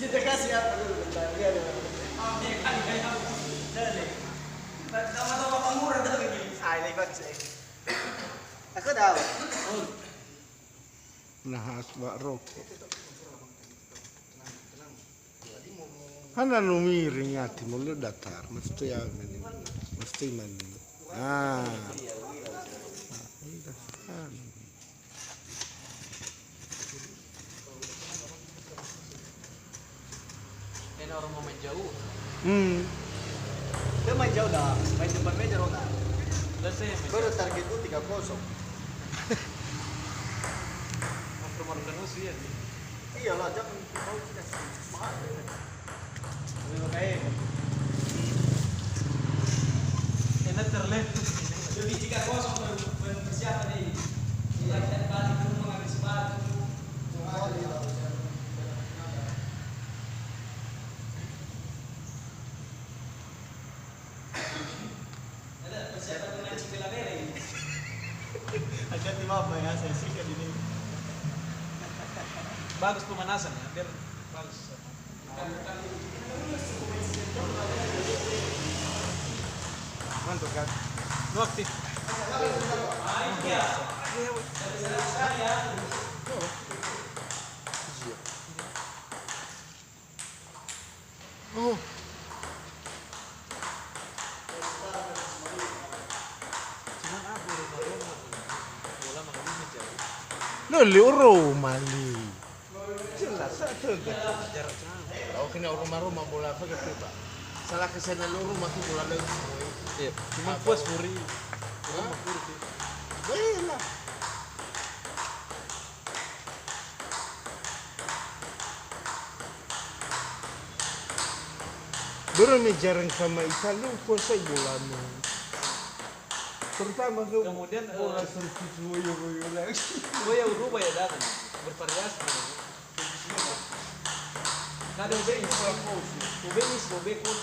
Kita kasih apa dulu bentar. Lihat dulu. Sama-sama pemurah tuh begini. Ah, ini ikut sih. Aku tahu. Nahas Mbak Roko. Kan anu miring hati mulut datar, mesti yang ini, mesti mandi. Ah, ini kan. Ini orang mau main jauh. Dia main jauh dah, main depan meja Rona. Dan saya Baru target itu 3-0. mempermalukan musuh ya. Iyalah, jangan mau kita semangat. Lebih baik. Enak terlep. Jadi 3-0 persiapan ini. Silakan balik ke rumah habis balik. Ada persiapan memancing bela bela ini. Aja tim apa ya, saya sikat ini. Bagus pemanasan ya, biar bagus. Mantap kan? Lu aktif. Oh, Cuman aku rumah bola makanya jauh. lo liuro mali. Jelas satu kan. Jarak jauh. Oh, kena rumah-rumah bola apa gitu pak? Salah kesana lu rumah tuh bola lagi semua. Iya. Cuma puas muri. Baiklah. Dorang jarang sama Italia kuasai bolanya. Terutama ke Kemudian bola servis boyo-boyo lagi. gue ya berubah ya datang bervariasi. Kadang benis, bobekos.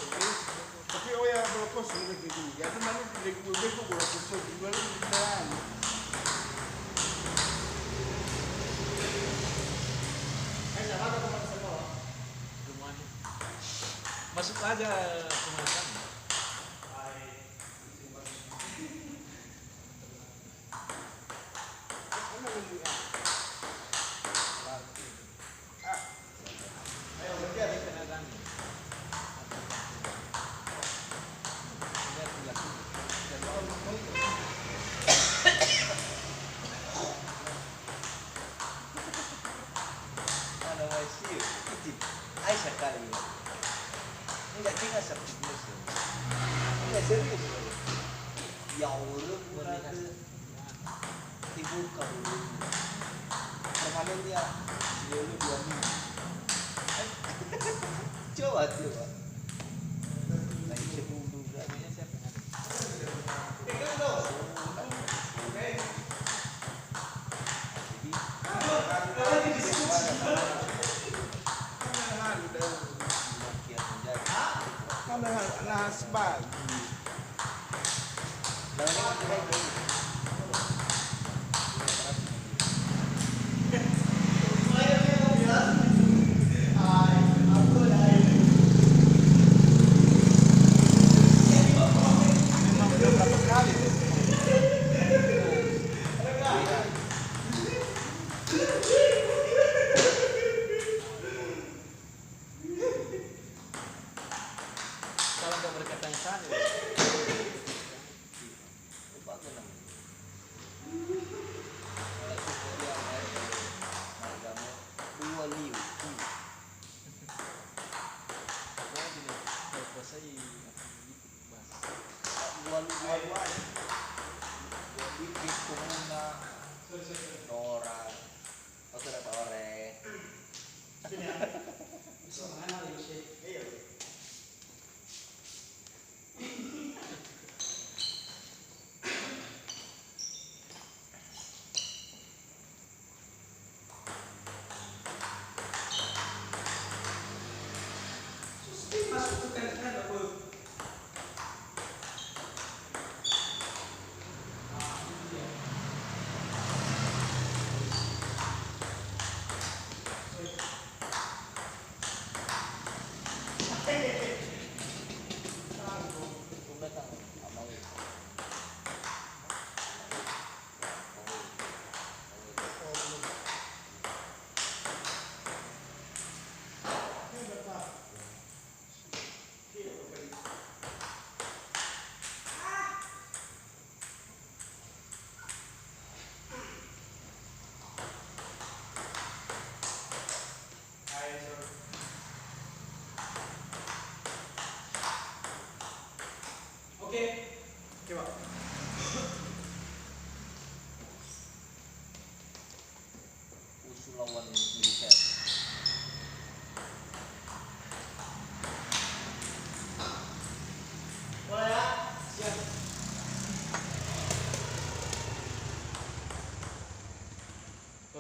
Tapi oh ya bola kos ini gitu. Ya kan mana di bola bola kos juga lu beneran. Rumahnya. Masuk aja pemanasan. Ada masih itu. Aisyah kali ini. Enggak tinggal serius. Enggak serius. Ya Allah, mereka dibuka dulu. Permanen dia dulu 2 minggu. Coba. Lagi sebelum Namanya siapa yang ada? Mana nahas bagi. Memang udah berapa kali deh. Kalau nggak mereka tanya-tanya.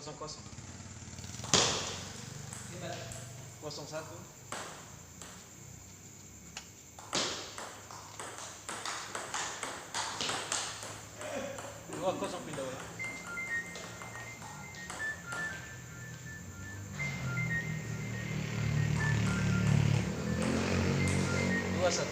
Kosong kosong. 01. 2-0 pindah bola. 2-1.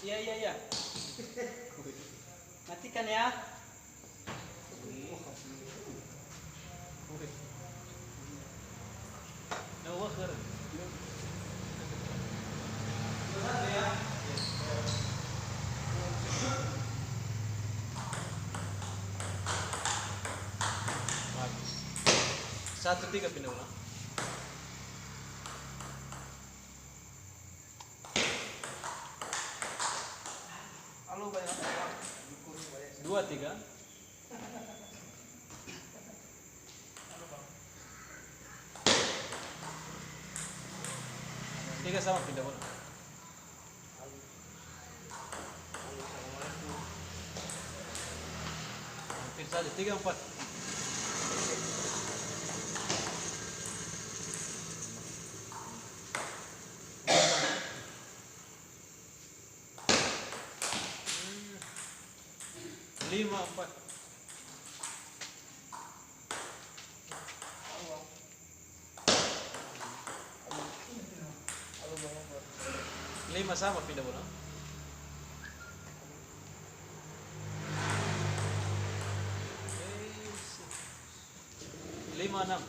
Iya. Matikan ya. No, keren. Bagus. 1-3 pindah bola. Halo banyak. 2-3. Tiga sama pindah bola. Hampir saja 3-4. Lima 4. 5 sama pindah bola. 5-6.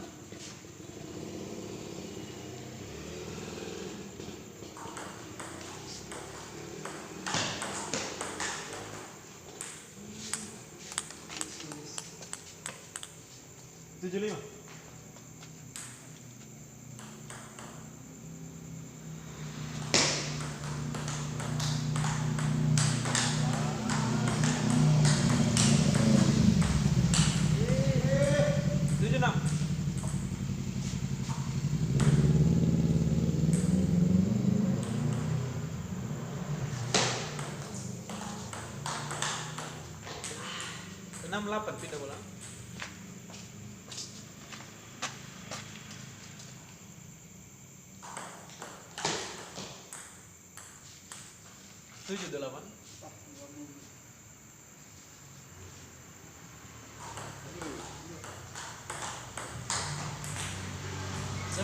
Tujuh 5. Tujuh 6. Enam 8 pindah bola. 7-8. 9-7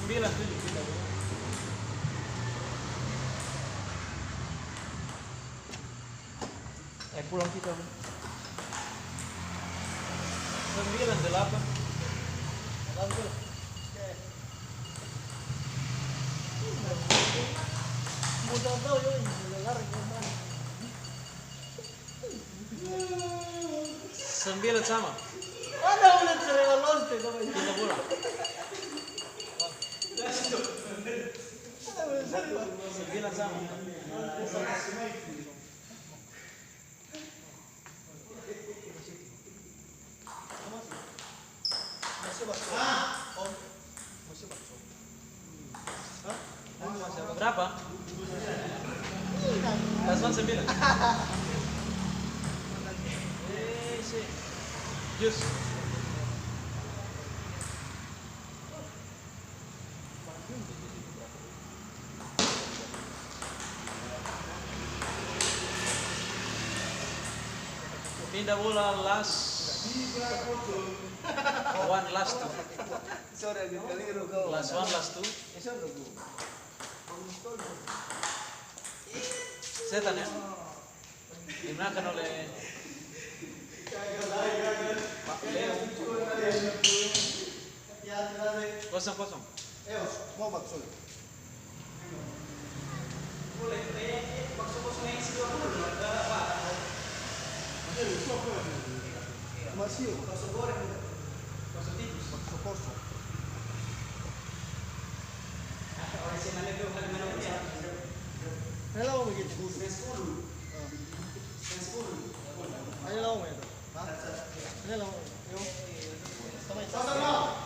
pindah bola. Pulang kita. 9-8. Langsung. Mudah tahu yo dengar gimana. 9 sama Ada udah cerewet lonte tuh. pindah bola. 9 sama. Masih bakso. Om. Masih bakso. Berapa? Tasman 9. Sih. Jus. Pindah bola last. One last two. Sorry agak keliru kau. Last one last two. Eso dulu. Setan ya. Dimenangkan oleh Pak Leo. 0-0. Mau bakso. Masih bakso goreng. Bakso tikus. Bakso kosong. Hello begitu. Ayo lawan itu. Hah? Ayo lawan. Yo. Sama.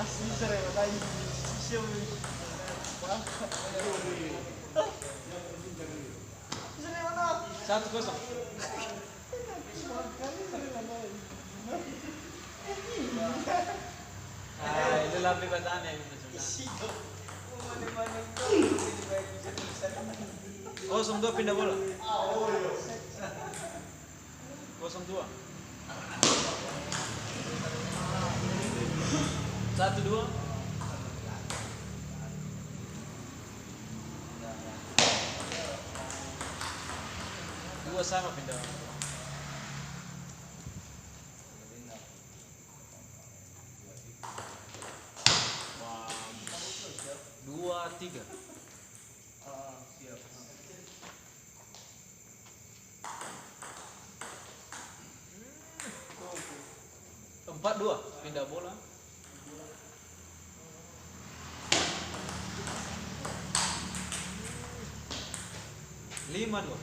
Asli sering lagi. Satu kosong. Ah, itu lebih bertanya yang macam. Kosong dua pindah bola. Kosong dua. Satu dua. Dua sama pindah. Wah. Dua tiga. Siap. Empat dua pindah bola. Lima dua.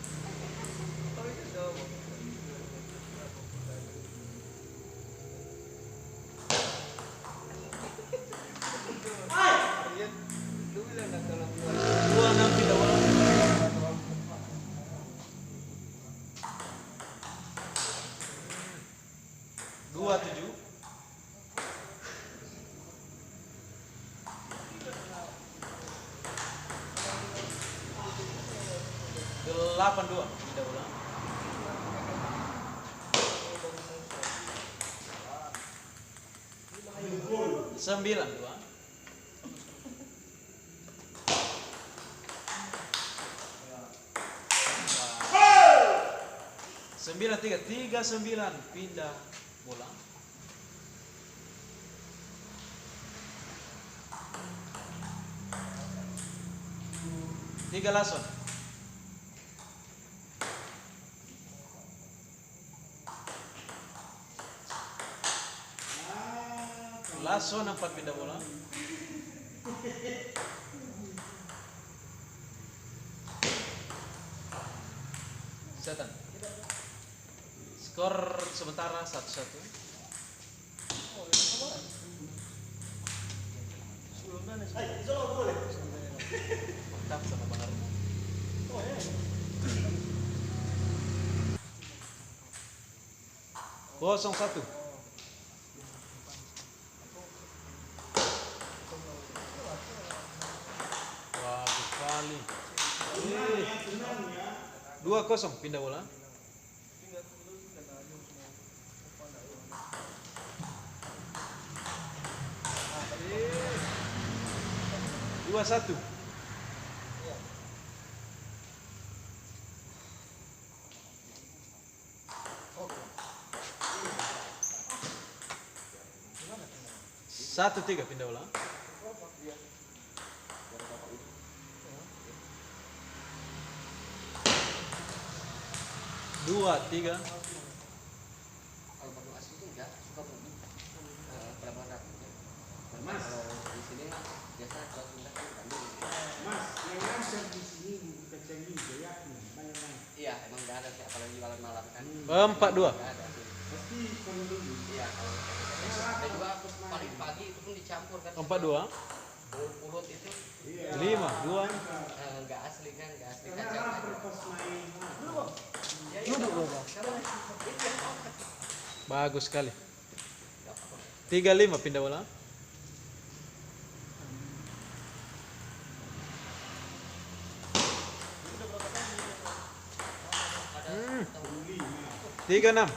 Dua enam pindah bola. Dua tujuh. Delapan dua pindah bola. Sembilan dua. Sembilan tiga. Tiga sembilan pindah bola. Tiga lason. Lason empat pindah bola. Setan. Skor sementara 1-1. Mantap sama Bang Arun. Kosong satu. Bagus sekali. 2-0 pindah bola. Dua satu. Satu tiga pindah bola. Dua tiga. Kalau Bandung asli itu enggak suka bunyi pelabuhan Ratu. Mas. Kalau di sini mah biasa kalau Sunda kan Bandung. Mas, yang ngasih di sini bukan canggih, jayaknya banyak banget. Iya, emang enggak ada sih apalagi malam-malam kan. 4-2. Enggak ada sih. Pasti kalau dulu. Iya, kalau dan juga paling pagi itu pun dicampur kan. 4-2. Pulut itu 5-2. enggak asli kan, enggak asli kacang aja. Pas main. Bagus sekali. 3-5 pindah bola. Tiga enam.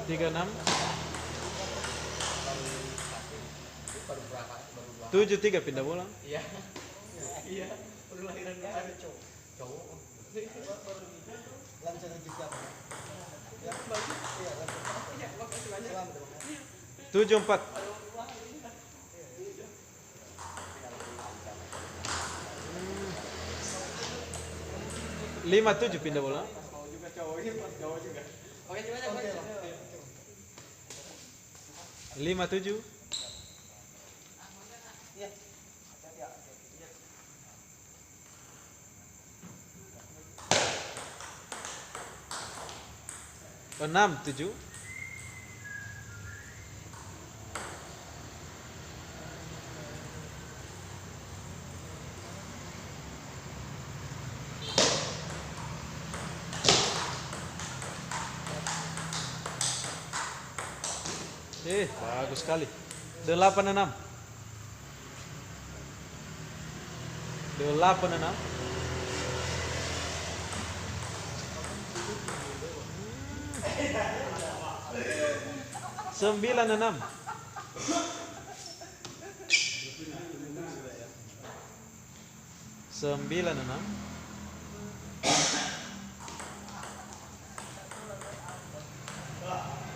3-6. 7-3 pindah bola. Iya. Iya, baru lahiran ada cowok. Lancar aja siapa? Ya, bagus. Iya, lancar. 7-4. 5-7 pindah bola. Mau juga cowoknya, pas cowok juga. Oke, gimana? 5-7. Iya. 6-7. Bagus sekali. 86. 86. Sembilan enam. Sembilan enam.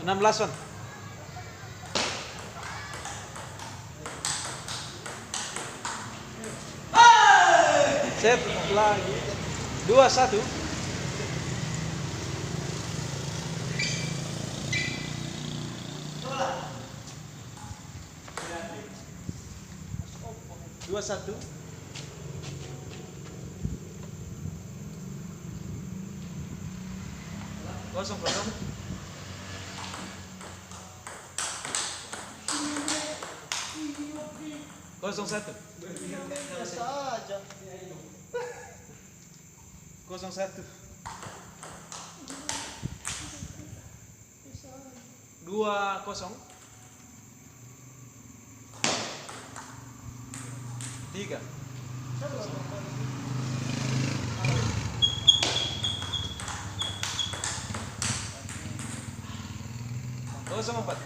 Enam belasan. Set lagi. 21. Dua satu. Kosong kosong. Kosong satu. Biasa aja. Kosong satu. 2-0. 3. Kosong 4.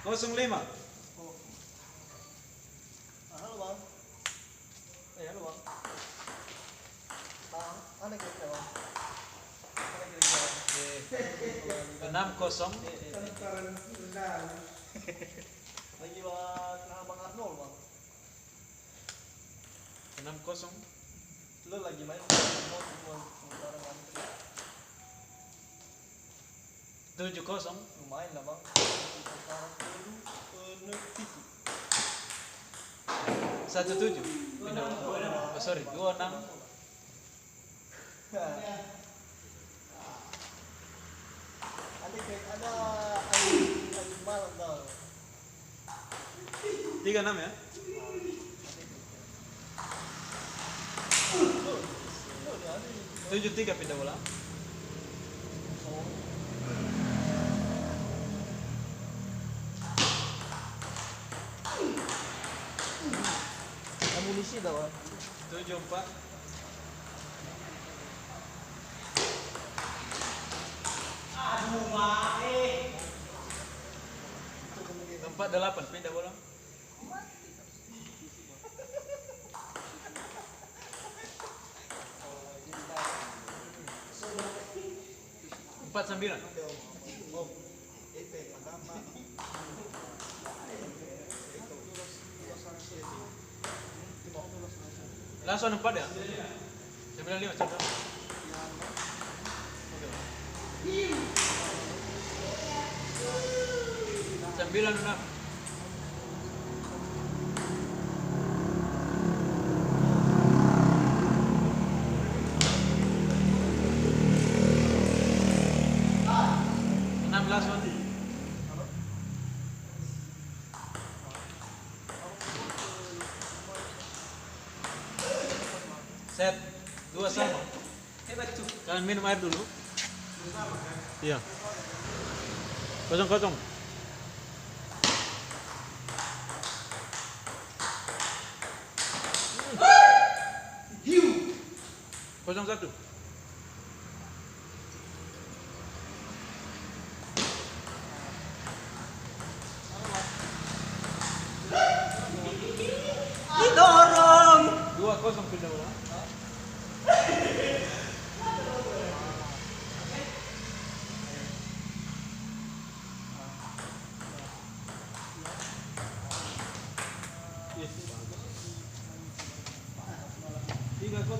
Kosong 5. Halo bang. Halo bang. Bang, ada kira bang. 6-0. Lagi bang, kenal bang Arnold bang. 6-0. Lu lagi main bang Arnold sekarang kan. 7-0. Lumayan lah bang. Sekarang tipu. 1-7. Pindah. Oh sorry, 2-6. Ada angin malam tau. 3-6 ya. Lu 7-3 pindah bola. amunisi dah bang. 7-4. Aduh mae. 4-8 pindah bola. 4-9. Langsung 4 ya? 95 contoh. 96. Set 2 sama. Kalian minum air dulu. Iya. 0-0. Kosong 1. Didorong. 2-0 pindah bola. Yes. 3-0.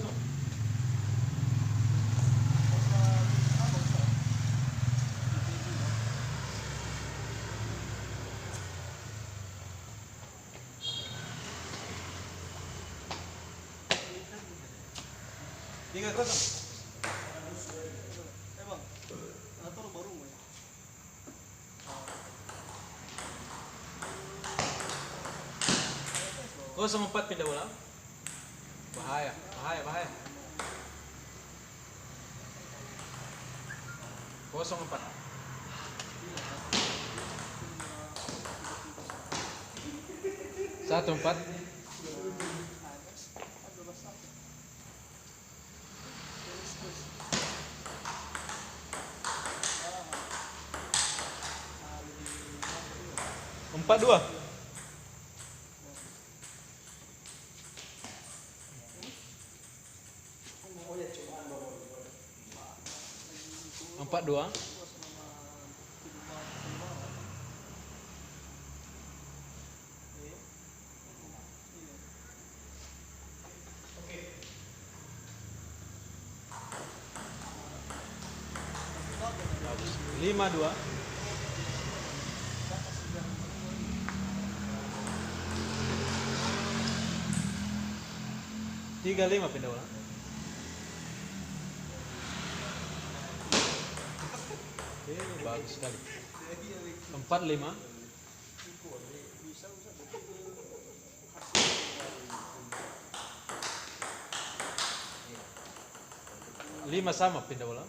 Bang, atur baru mau. 0-4 pindah bola. Bahaya, bahaya, bahaya. 04. Satu empat. Empat dua. Empat dua. Lima dua. Tiga lima pindah bola. Oke, bagus sekali. 4-5. Lima sama pindah bola.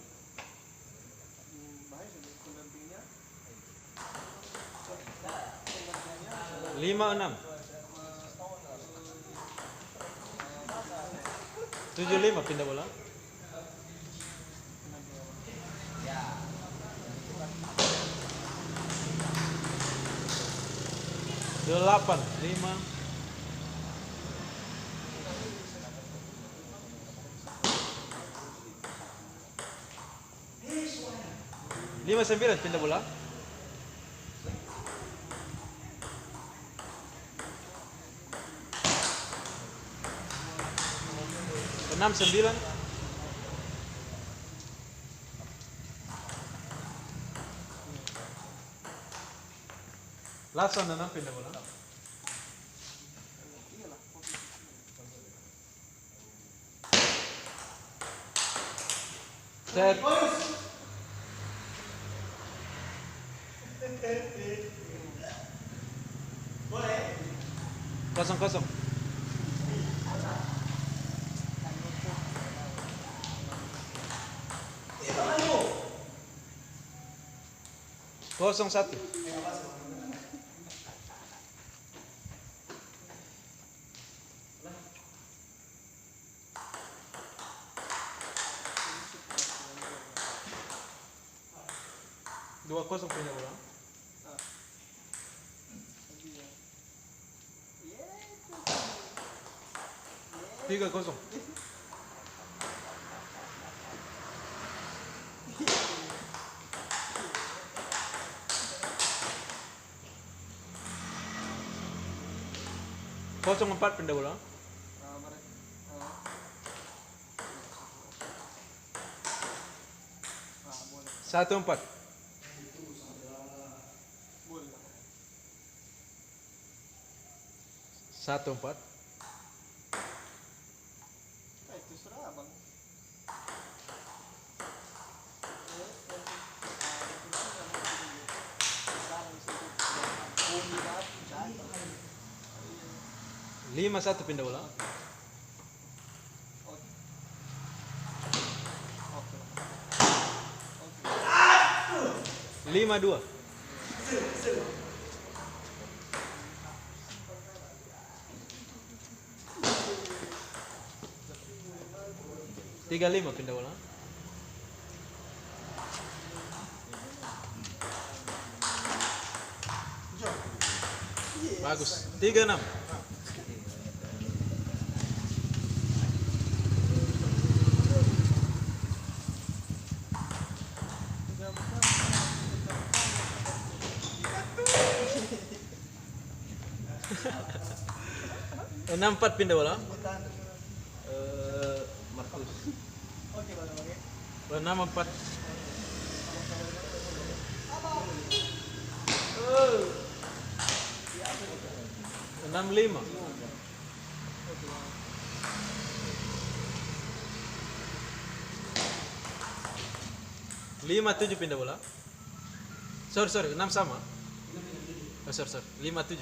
5-6. 7-5 pindah bola. 8-5. 5-9 pindah bola. 6-9. Lasan 6 pindah bola. Set. Kosong. 0-1. Dua kosong punya bola. 3-0. Kosong 4 pindah bola. 1-4. 1-4. Lima satu pindah bola. Lima dua. 3-5 pindah bola. Bagus. 3-6. Enam 4 pindah bola. Markus. Enam 4. Enam 5. 5-7 pindah bola. Sorry, 6 sama. Oh, sorry. 5-7.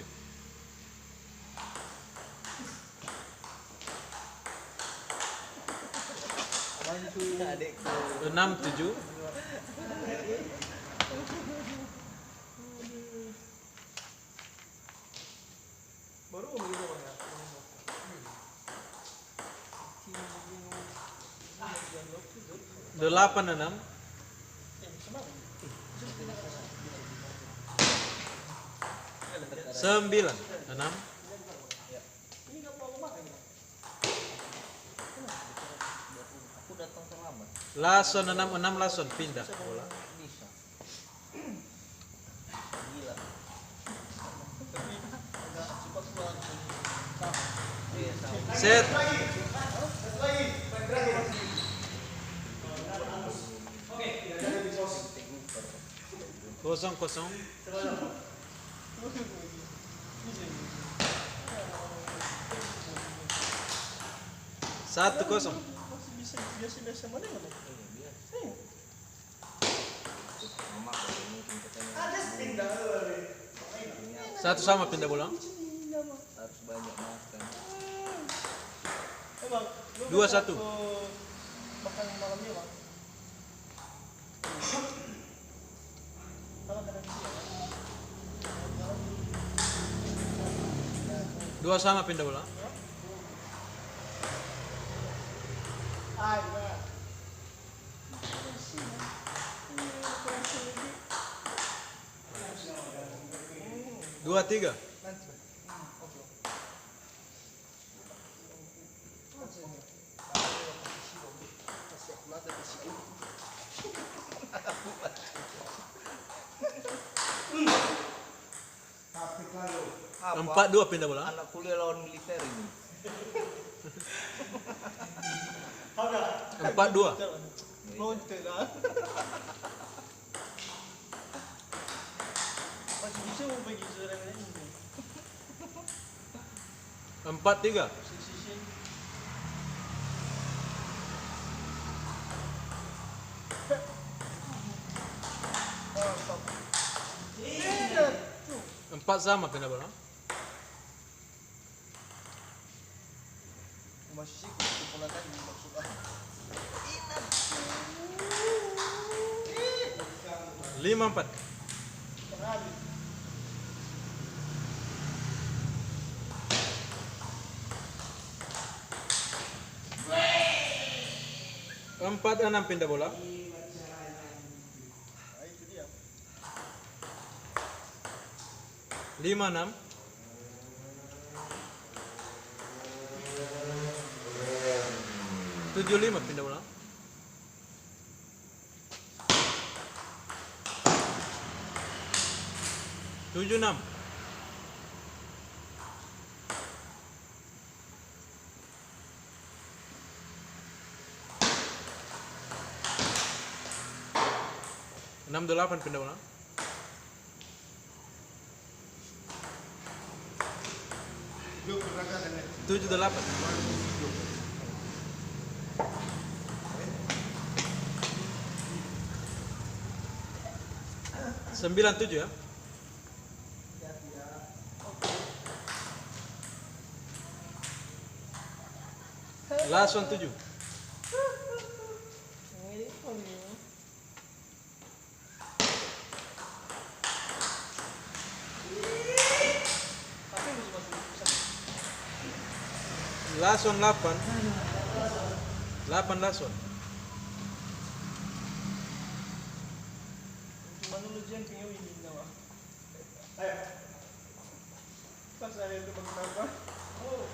6-7. Baru begitu bang ya. 86. 9. 6. Ini nggak mau makan. Aku datang terlambat. Lason 6 lason pindah bola. Bisa. Gila. Tapi agak cepat keluar. Iya, sama. Set. Kosong kosong. Satu kosong. Masih bisa biasa mana mana? Mama kalau mungkin katanya Satu sama pindah bola. harus banyak makan. Bang, 2-1. makan malamnya bang. Kalau kadang siang. 2 sama pindah bola. Ada. 2-3. Apa? 4-2 pindah bola. Anak kuliah lawan militer ini. 4-2. Lonte lah. Masih bisa mau bagi suara ini. 4-3. Sisi. Oh, stop. 4 sama pindah bola. Masih sih kumpulan tadi maksud aku. 5-4. Terhabis. 4-6 pindah bola. Nah, itu dia. 5-6. 7-5 pindah bola. 7-6. 6-8 pindah bola. 7-8. 9-7 ya. Lason 7. Ini ini. Tapi masih masuk. Lason 8. 8 lason. Cuma dulu jangan punya ini nama. Ayo. Pas ada itu berapa? Oh.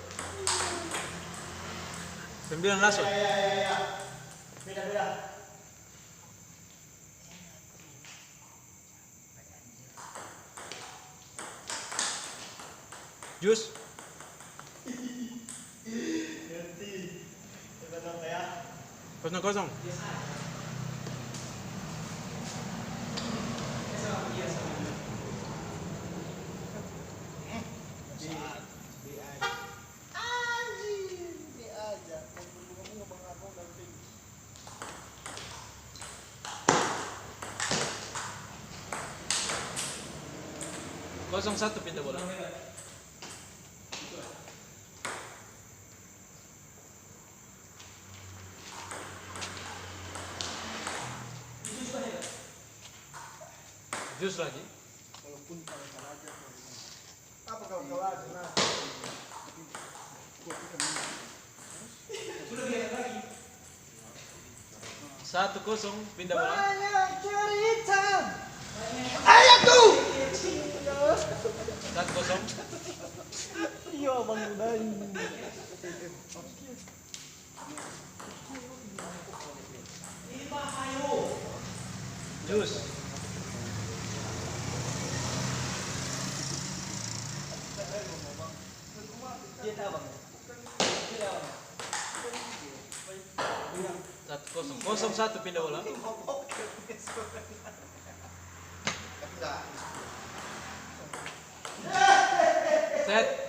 9 lason. Ya. Beda. Jus. Ganti. Kita dong ya. 0-0. Kosong 1 pindah bola. Jus lagi. Walaupun kalau aja. Apa kalau aja? Nah, tapi gua kita Sudah biasa lagi. 1-0 pindah bola. Banyak cerita. 1-0. Iya bang Uday. Jus. Dia tahu bang. Dia tahu. 1-0. 0-1 pindah bola. Set.